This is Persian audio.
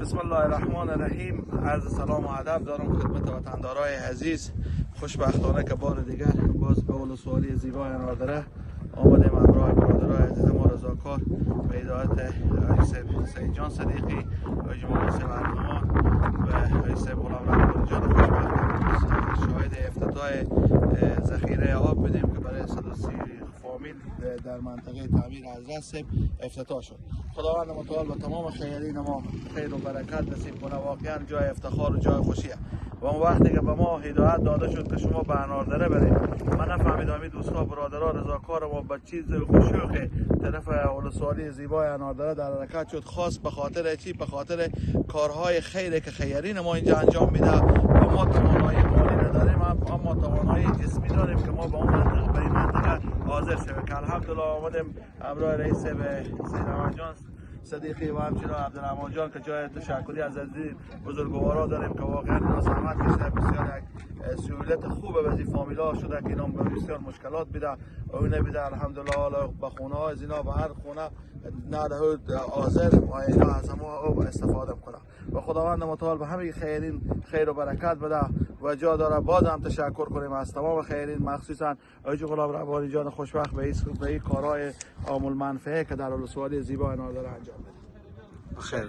بسم الله الرحمن الرحیم. عرض سلام و ادب دارم خدمت وطندارای عزیز. خوشبختانه که بار دیگر باز به ولسوالی زیبای اناردره آمدیم همراه برادرای عزیز ما رضاکار به هدایت آقای سعید جان صدیقی، آقای جمال سیب ارغمان و آقای سیب غلام رحمانی جان خوشبخت شاهد افتتاح ذخیره آب بدیم که برای 130 فامیل در منطقه تعمیر حضرت سیب افتتاح شد. خداوند متعال و تمام خیرین ما خیر و برکت نصیب کنه. واقعا جای افتخار و جای خوشیه. و اون وقتی که به ما هدایت داده شد که شما به اناردره برید، من نفهمیدم این دوستا برادرها رضاکار ما به چیز خوشوخه طرف ولسوالی زیبای اناردره در حرکت شد، خاص به خاطر چی؟ به خاطر کارهای خیری که خیرین ما اینجا انجام میده. و ما توانایی مالی نداریم اما توانایی جسمی داریم که ما به اون منطقه به این منطقه حاضر شویم که الحمدلله آمدیم همراه رئیس سید احمد جان صدیقی و همچنین عبدالرحمن جان که جای تشکری از عزیز بزرگوارا داریم که واقعا اینا زحمت کشیده. بسیار یک سهولت خوبه به این فامیلا شده که اینا بسیار مشکلات بیده و اینه بیده الحمدلله. حالا به خونه ها از اینا به هر خونه نه حاضر و اینا از همه استفاده کنه. و خداوند متعال به همه خیرین خیر و برکت بده و جا داره باز هم تشکر کنیم از تمام خیرین، مخصوصا آقای غلام رحمانی جان خوشبخت به این کارهای عام المنفعه که در ولسوالی زیبا اناردره انجام بده. خیر.